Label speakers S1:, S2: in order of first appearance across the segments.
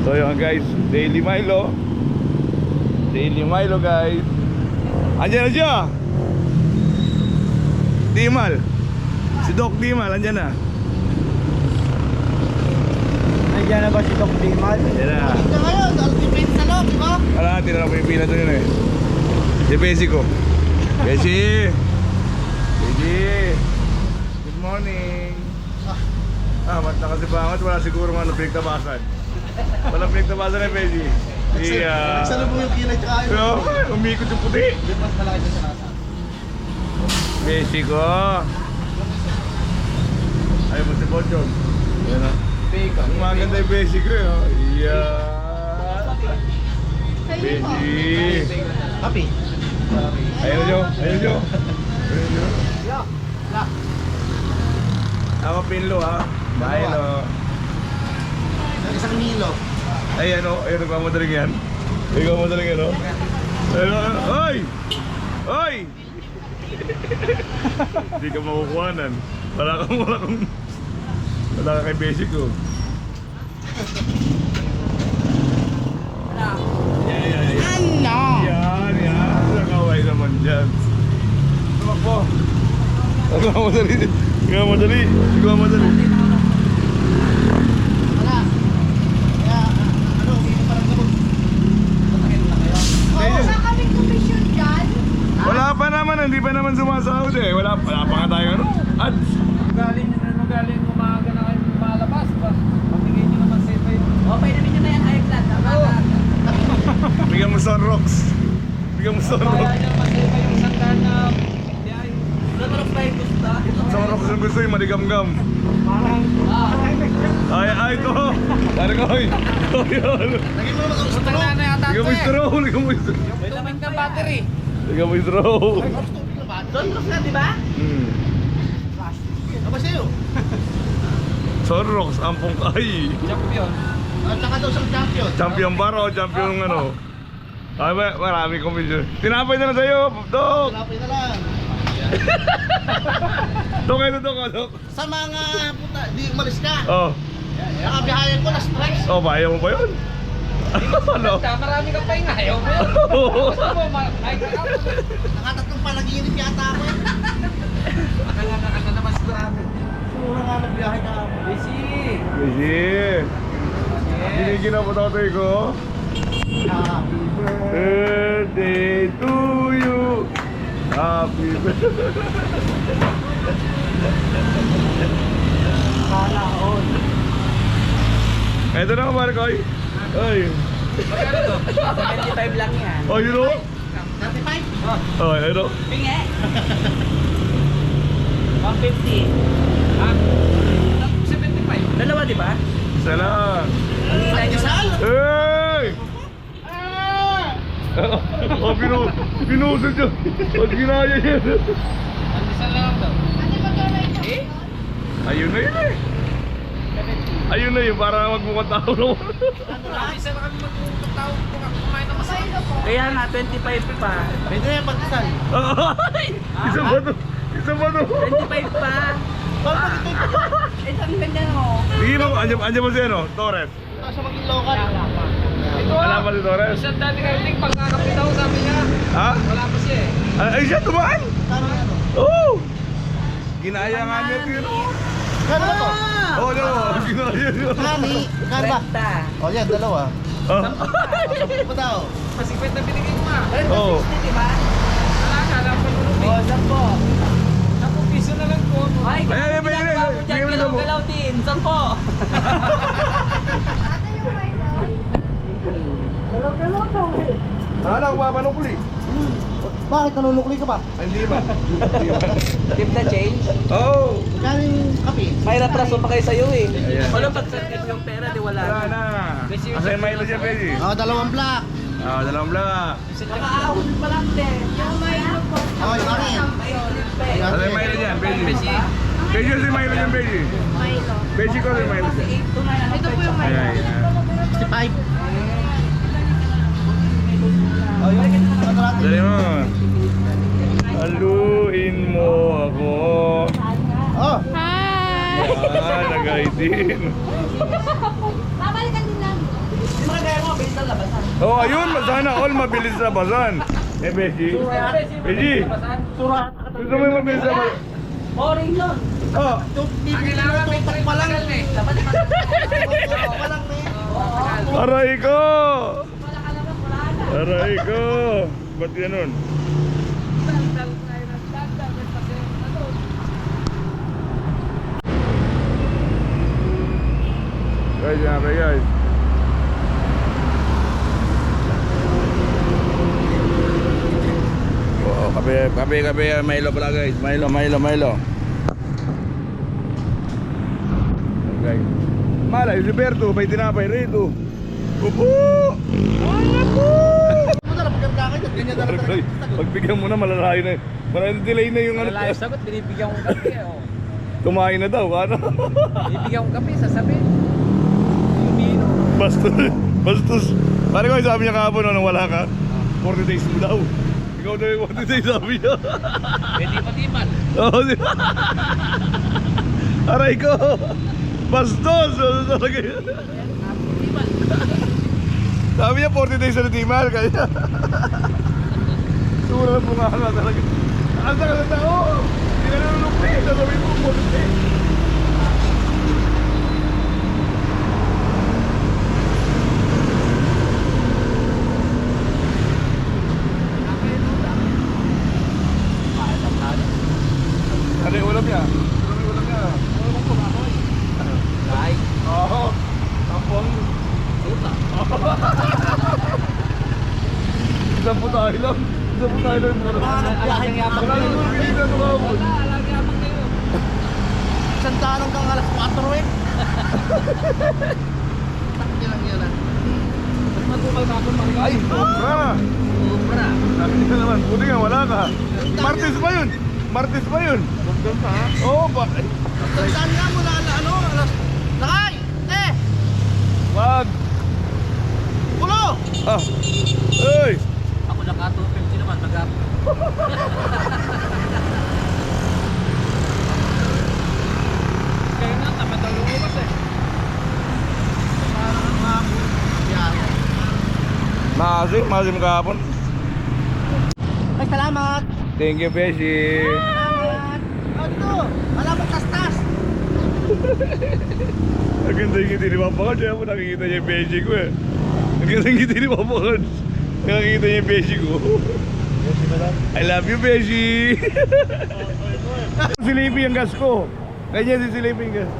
S1: So yun guys, Daily Milo. Daily Milo guys. Andiyan na siya. Dimal. Si Doc Dimal, andyan na.
S2: Nandiyan na ba si Doc Dimal?
S1: Andyan na.
S3: Ito ngayon, ultimate sa loob, di ba?
S1: Wala natin na lang po yung pila doon yun eh. Si Besi ko. Besi. Besi. Good morning. Mat na kasi bangat. Wala siguro ano pinagtabasan. Walang pinagtabasan na Besi. Iya.
S3: Saan mo yung kilay tsaka yun?
S1: Pero umikot yung puti.
S3: Di mas malaki na sa nasa.
S1: Besi ko. Ayaw mo si Bochong. Yan na. Ang maganda yung Besi ko eh. Iya. Besi.
S3: Happy?
S1: Ayun nyo. Ayun nyo. Ayun nyo. Ako pinlo ha. Milo.
S3: Isang nilo.
S1: Ay ano, ayun nagmamadaling yan. Nagmamadaling yan o. Ayun, oy! Oy! Hindi ka makukuhanan. Wala ka kay basic ko. Yan. Nakaway naman dyan. Tumakbo. Nagmamadali. Nagmamadali.
S3: Wala. Kaya, ano, hindi parang gabog. Patakin na kayo.
S1: Oo,
S4: Sa kaming komisyon dyan.
S1: Wala pa naman, hindi pa naman sumasahod eh. Wala pa nga tayo ano? Ads.
S2: Galing umaga na kayo malabas ba? Pagtingin nyo naman safe yun.
S4: O, pwede naman na yan high blood.
S1: Bigyan mo Sunrocks. Bigyan mo
S2: Kaya
S1: Sunrocks.
S2: niya masaya yung sandaan na hindi ay
S4: Sunrocks ba yung gusto?
S1: Sunrocks yung gusto yung maligamgam. Ay, ito. Dari ko, oy.
S3: Lagyan mo naman ang
S2: utang na na yata
S1: Bigyan mo yung straw. Bigyan mo yung straw.
S2: may lamig na battery.
S1: Bigyan mo yung straw.
S4: Sunrocks na, di ba?
S3: Ano ba sa'yo?
S1: Sunrocks, ampong kay.
S2: Champion.
S3: At saka daw siyang champion.
S1: Champion bar o champion ano? Ay, marami komisyon. Tinapay na lang sa'yo, Dok.
S3: Tinapay na lang.
S1: Dok, ito, Dok.
S3: Sa mga puta, di umalis ka.
S1: Oh,
S3: Nakabihayan ko na stress.
S1: oh, bayaw mo ba yun? Ano?
S2: Marami kang pahinga. Ayaw mo yun. Gusto mo, ay
S3: Nakatatlong panaginip yata ako.
S2: Akala naman sigurado.
S3: Pura nga nagbiyahe ka ako.
S2: Busy.
S1: Busy. Ginigin ako tatay ko.
S3: Happy
S1: Birthday to you. Happy birthday.
S3: Kalaon.
S1: Ito na ka, Marcoy. Ay.
S2: Magkano to?
S4: 75 lang yan.
S1: Oh, you know?
S3: 35?
S1: Oh, you know?
S4: Pinge. 150.
S2: Ha? 75.
S4: Dalawa, di ba?
S1: Sana.
S3: Pandesal?
S1: Hey! Oh, pinusod siya. Pag ginaya niya.
S2: Andisan lang daw.
S4: Eh?
S1: Ayun na yun eh. Ayun na yun, para magmukhang tao naman.
S2: Andisan na kami magtutao kumain ng masaya.
S4: Kaya nga, 25 pa.
S3: Pwede na yung pandesal.
S1: Ay! Isa ba to? Isa ba to?
S4: 25 pa. Isang ganda mo.
S1: Sige mo, andyan mo siya no? Torres.
S3: Sa maging local.
S2: Ito
S1: Wala pa si Torres?
S2: Isang dati kayo ting pagkakapit ako sabi niya.
S1: Ha?
S2: Wala pa siya eh.
S1: Ay siya, tumaan!
S3: Kano na to?
S1: Oo! Ginaya nga niya ito.
S3: Kano na to?
S1: Oo, no, ginaya niya.
S3: Kani? Kano ba?
S4: 30.
S3: O yan, dalawa.
S1: Ah.
S3: Sabi pa daw.
S2: Kasi kwenta binigay ko nga.
S1: Oo.
S4: 60, di ba?
S2: Wala ka lang pa nung
S4: O, 10.
S2: 10 piso na lang po.
S4: Ay,
S1: Ay, ay, ay, ay, ay,
S4: dyan,
S1: bigyan mo na mo.
S4: galaw-galaw din. 10.
S1: Ano, papanukli?
S3: Bakit nanunukli ka ba?
S1: Hindi ba?
S4: Tip na change.
S1: Oo!
S3: Kano yung kape?
S4: May ratraso pa kayo sa'yo eh.
S1: Ayan.
S4: Wala pagkakit yung pera, di wala.
S1: Wala na. Asa yung Milo dyan, Pedi?
S3: O, dalawang black.
S1: Dalawang black.
S4: Nakaahon pa lang din. Yung may
S3: O, yung akin.
S1: Asa yung Milo dyan, Pedi? Pedi si Milo dyan, Pedi.
S4: Milo.
S1: Pedi ko si Milo dyan.
S4: Ito po yung Milo.
S1: Ayan, ayan.
S3: 65.
S1: Dali mo. Haluin mo ako.
S3: Oh,
S4: Hi!
S1: Nag-ID.
S4: Babalikan din lang.
S1: Oh, ayun, sana all mabilis sa basan. Eh, Beshi. Beshi. Gusto mo yung mabilis sa basan?
S4: Boring yun.
S1: Oh.
S2: Kailangan may tutok pa lang.
S4: Dapat
S3: Walang may.
S1: Aray ko!
S4: wala ka naman, wala na.
S1: Aray ko! Ba't ganun?
S4: Dal-dal tayo ng dal-dal. Kasi ano,
S1: Guys, yan pa guys. Oh, kape, Milo pala guys. Milo. Okay. Malay, si Berto, may tinapay rito. Upo!
S3: Ano na pagkakita kayo? Ganyan na lang.
S1: Pagbigyan mo na, malalayo na. Maraming delay na yung ano.
S2: Malayo sagot, binibigyan ko kape. Oh.
S1: Kumain na daw, ano?
S2: Binibigyan ko kape, sasabihin. Bino.
S1: Bastos. Pare ko, sabi niya kahapon, nung wala ka, 40 days mo daw. Ikaw daw yung 40 days, sabi niya.
S2: Pwede patiman.
S1: Oo, di ba? Aray ko! Bastos! Ano talaga yun? Sabi niya 40 days na natimal, kaya sura na po nga talaga. Ang sakit na tao! Hindi na nanunukli, sasabihin mo 40 days. Ano yung ulam niya? Ano yung ulam niya?
S2: Right.
S1: Oo. Tampong. Isang po tayo lang.
S2: Alang yabang
S1: Wala
S2: kayo.
S1: nang nung na tumawag.
S2: Alang yabang kayo.
S3: Isang daan hanggang alas 4 eh. Takti lang yan ah.
S2: Mas magkukal ka kung mga
S1: Ay, sobra.
S2: Sobra.
S1: Sabi niya naman, buti nga wala ka. Martes pa yun. Martes pa yun. Oo ba?
S3: Isang daan nga mula ano, alas... Sakay! Eh!
S1: Wag.
S3: Pulo!
S1: Ah. Hey.
S2: Ako naka-250 naman, magap. Kaya nga, tamatalo ko kasi.
S3: Parang ang hapon. Biyahe.
S1: Masim kahapon.
S3: Ay, salamat!
S1: Thank you, Beshi.
S3: Salamat! Ano? Wala mong kastas!
S1: Ang ganda yung ngiti ni Papa Cards. Kaya mo nakikita niya yung Beshi ko eh. Ang ganda yung ngiti ni Papa Cards. Nakikita niya yung Beshi ko. I love you, Beshi. Silipi ang gas ko. Ganyan si Silipi ang gas.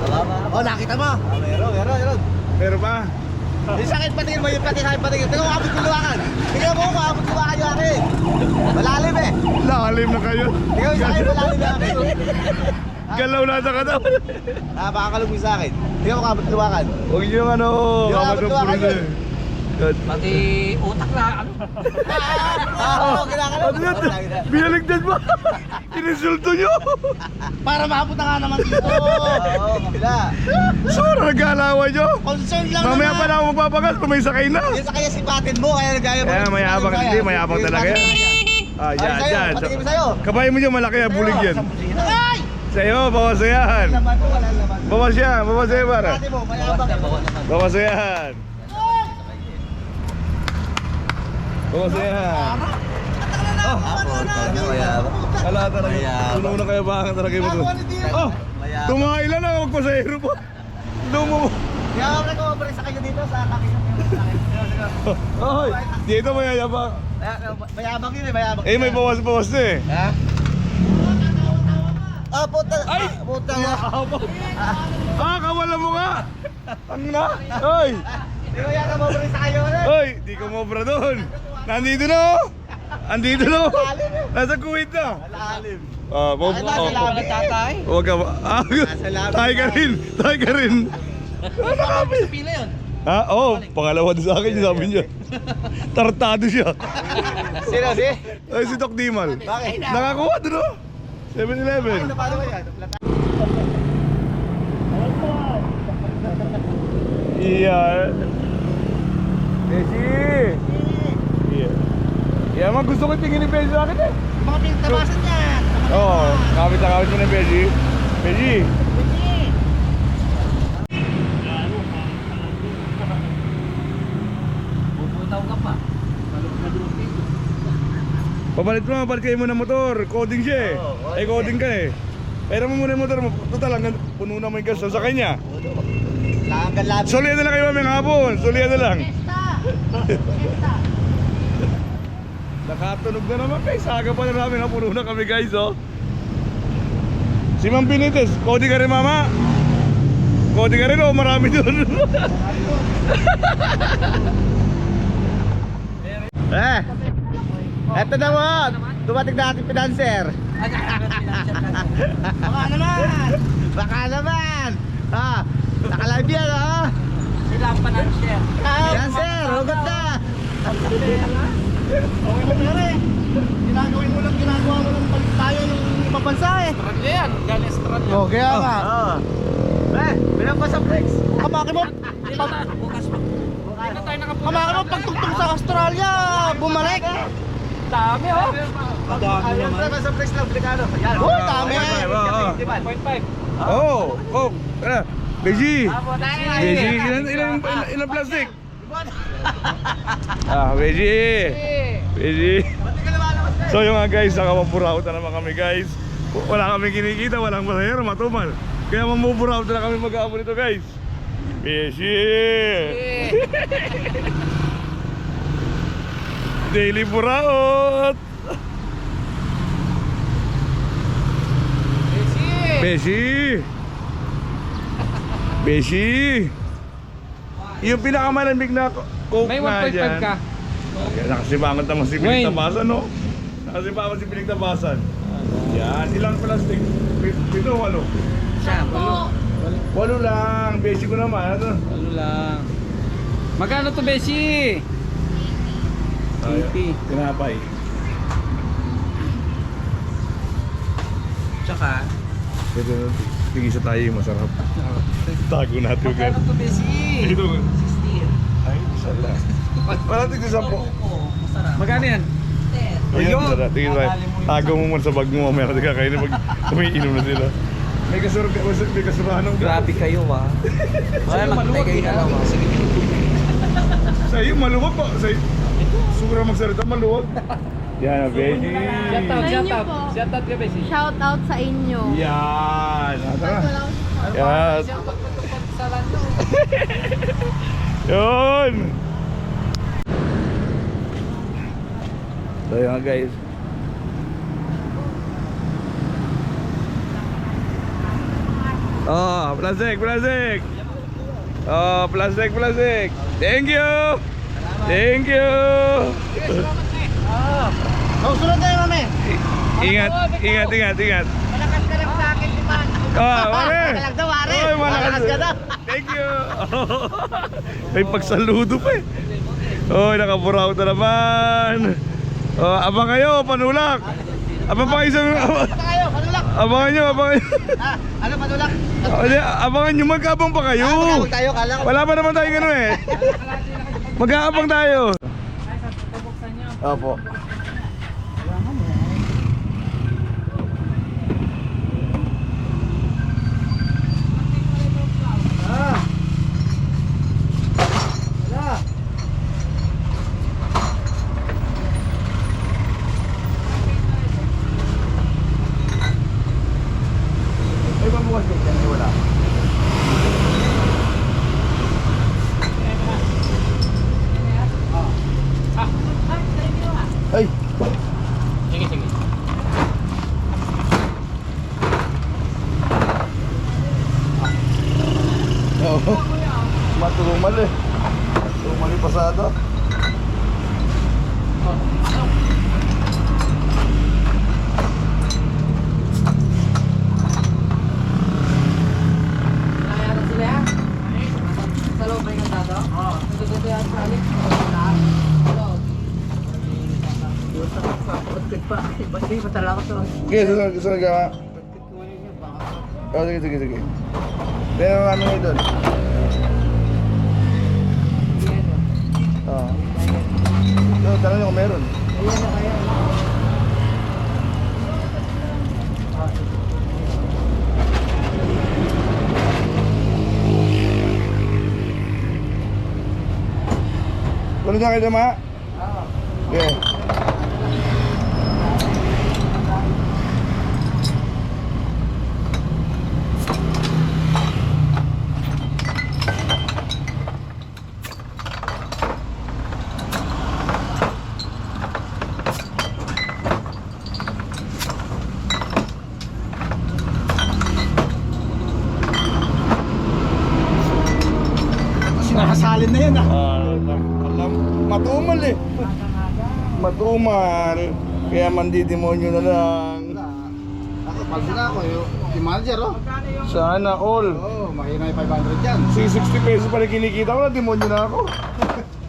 S3: Salamat! Oh, nakita mo? Meron.
S1: Pero pa.
S3: Yung sakit patingin mo, yung patingin. Tingnan mo, abot kuluwakan. Tingnan mo kung abot kuluwakan yung akin. Malalim eh.
S1: Lalim na kayo.
S3: Tingnan mo sa akin, malalim yung akin.
S1: Galaw na sa katawan.
S3: Baka kalugin sa akin. Tingnan mo kung abot kuluwakan.
S1: Huwag niyo yung ano.
S3: Yung
S1: Kapag
S3: abot
S1: ang
S3: kuluwakan
S1: puro
S3: yun.
S1: na. God.
S2: Pati utak na, ano?
S3: Oo, kinakalaw.
S1: Ano yan? Binaligtad ba? Inisulto niyo.
S3: Para maabot na nga naman dito. Oo, kabila.
S1: Sura, nag-aalawa niyo.
S3: Concern lang
S1: Mamaya
S3: naman.
S1: pa na ako magpapagas kung may sakay na.
S3: Yan sa kaya sipatin mo, kaya nagaya mo.
S1: Eh, mayabang hindi, mayabang talaga yan. Ah,
S3: Ay,
S1: yan,
S3: sa'yo,
S1: yan.
S3: patingin mo sa'yo.
S1: Kabayan mo dyan, malaki yan, bulig yan.
S3: Ay!
S1: Sa'yo, bawas na yan.
S3: Laman mo, wala laman.
S1: Bawas yan, bawas yan, para.
S3: Pati mo, mayabang.
S1: Bawas na yan. Bawas na yan. Ala talaga, puno na kaya baka talaga yung mga. Oh, tumahay lang na, magpasahero po. Dumo mo.
S3: Kaya ako nag-over sa kayo dito sa kakita.
S1: Oy, dito mayayabang.
S3: Mayabang yun eh, mayabang.
S1: Eh, may bawas-bawas na eh.
S3: Ha? Ah, puta.
S1: Ay!
S3: Puta nga.
S1: Ah, kawala mo nga! Ang na! Oy!
S3: Di ko yan nag-over sa kayo ulit.
S1: Oy! Di ko mobra doon! Nandito na oh! Andito na oh! Nasa Kuwait na!
S3: Lalim.
S1: Ah,
S3: Ay, nasa labi.
S2: Tatay?
S1: Huwag ka ba? Ah,
S3: labi.
S1: tayo ka rin! Tayo ka rin!
S2: Pila yun.
S1: Ha? Oo, pangalawa din sa akin, sabi niya. Tartado siya.
S3: Sino si?
S1: Ay, si Doc Dimal.
S3: Bakit?
S1: Nakakuha doon oh! 7-Eleven.
S3: Paano ba yan?
S1: Iya. Beshi! Iya. Iya, mag gusto ko tingin ni Beshi sa akin eh.
S3: Mga pinagtabasan yan.
S1: Oo, kapit na kapit mo na Beshi. Beshi! Papalit kayo muna motor. Coding siya eh.
S3: Oo,
S1: Ay, coding ka eh. Pero mo muna yung motor mo. Total, hanggang puno na mo yung gas sa kanya.
S3: Langgan labi.
S1: Sulihan na lang kayo maming hapon. Sulihan na lang. Nakatunog na naman guys. Saga pa na namin. Puno na kami guys oh. Si Ma'am Pinites, coding ka rin mama. Coding ka rin oh. Marami doon.
S3: Eto na mo. Dumating na ating financer. Baka naman. Baka naman. Naka-live yan
S4: Sila ang financier.
S3: Financer, hugot na. Okay lang na rin. Ginagawa mo lang tayo ng ibang bansa eh.
S2: Australia yan, galing Australia.
S3: Kaya nga. Bilang pa sa flex. Kamaki mo.
S4: Bukas pa.
S2: Hindi na tayo nakapunta.
S3: Kamaki mo pagtugtog sa Australia. Bumalik.
S2: Dami oh.
S3: Ayun sa sa flex lang. Blikado. Oh, dami.
S2: 0.5.
S1: Oh, oh. Tara. Beji. Beji, ilan plastic? Beji. Beji. So yung nga guys, nakapapurauta naman kami guys. Wala kami kinikita, walang masahero, matumal. Kaya mamupurauta na kami mag-aamon nito guys. Beji. Daily puraut. Beji. Beji. Yung pinakamalamig na coke
S2: May
S1: nga
S2: 1.5
S1: dyan.
S2: ka.
S1: Ayan, nakasibangan naman si
S2: Wayne.
S1: Pinigtabasan, no? Nakasibangan si Pinigtabasan. Yan, ilang plastic? 7 o 8?
S4: Shampoo.
S1: 8 lang, basic ko naman. Ano?
S2: Ano lang. Magkano to, Beshi?
S1: Ay, tinapay.
S2: Tsaka,
S1: Ito, tigisa tayo yung masarap. Tago natin
S2: magkano
S1: agad.
S2: to, Beshi?
S1: Ito,
S4: 16.
S1: ay, isa lang. Wala tigisa 10.
S4: Masarap.
S2: Magkano yan?
S4: 10.
S1: Ayun, tara, tingin tayo. Tago mo muna sa bag mo, mamaya kasi kakainin pag umiinom na sila. May kasurahan ng
S2: Grabe kayo ah. Wala lang kayo na lang ah.
S1: Sa iyo, maluwag pa. Sa iyo, sura magsalita, maluwag. Yan, Beji.
S2: Shout out, shout out. Shout out ka, Beshi.
S5: Shout out sa inyo.
S1: Yan. Tara. Yan.
S2: Sa lando.
S1: Yun. So yun guys. Oh, plastic. Oh, plastic. Thank you.
S3: Susunod tayo, mami.
S1: Ingat.
S3: Malakas ka lang sa akin, Timan.
S1: Oh, wari.
S3: Malakas daw, wari.
S1: Oy,
S3: Malakas ka daw.
S1: Thank you. May pagsaludo pa eh. Oy, nakapuraw na naman. Oh, abang kayo, panulak. Abang pa isang
S3: Tayo, panulak.
S1: abangan nyo.
S3: Ano panulak?
S1: Abangan nyo, mag-abang pa kayo.
S3: Magkabog tayo, kala ko.
S1: Wala pa naman tayo gano'n eh. Mag-aabang tayo. Opo. Ay, mabukas ka dyan, wala. Ay!
S2: Sige.
S1: Oo. Matumal eh. Tumali pasado.
S4: Kaya na sila yan. Sa loob ay kantado? Oo. Nagkakita yan sa alik. Basti pa talaga to.
S1: Sige, sunod ka nga. Oh, sige. Pero ano nga doon? Oo. Tanong nyo kung meron.
S4: Ayan na kaya.
S1: Tulog na kayo ma? Okay.
S3: Nakasalin na yan ah.
S1: Alam, matumal eh. Matumal. Kaya mandidemonyo na lang.
S3: Ako, paldo na ako. Yung manager oh.
S1: Sana all.
S3: Oo, mahina yung 500 yan.
S1: 60 pesos pa rin kinikita ko na, demonyo na ako.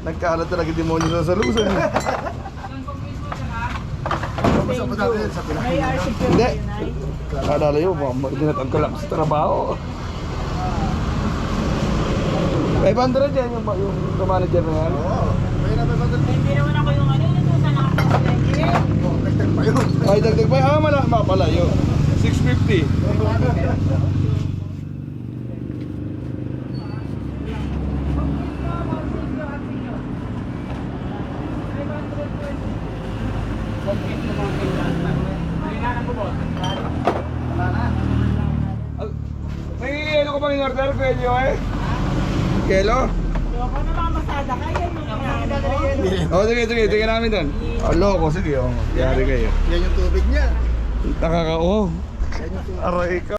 S1: Nagkaalat talaga demonyo na sa lusan. Eh.
S3: Basta pa natin sa Pilipinas.
S4: May RCQ
S1: Hindi.
S4: yun ay.
S1: Alala yun, dinatag ko lang sa trabaho. 500 yan yung manager na yan.
S3: Oo, mahina 500.
S4: Hindi naman ako yung ano, inutusan ako ng president.
S3: Oh, nagtag pa yun.
S1: Ay, dagdag pa. Mapala yun. 650. May yelo ko pang in-order, Kuya eh? Kelo?
S4: Loko na mga masada kayo yung inaano ko.
S1: O, sige, tingnan namin doon. Loko, sige, yari kayo.
S3: Yan yung tubig niya.
S1: Nakaka-oh.
S3: Yan yung tubig.
S1: Aray ka.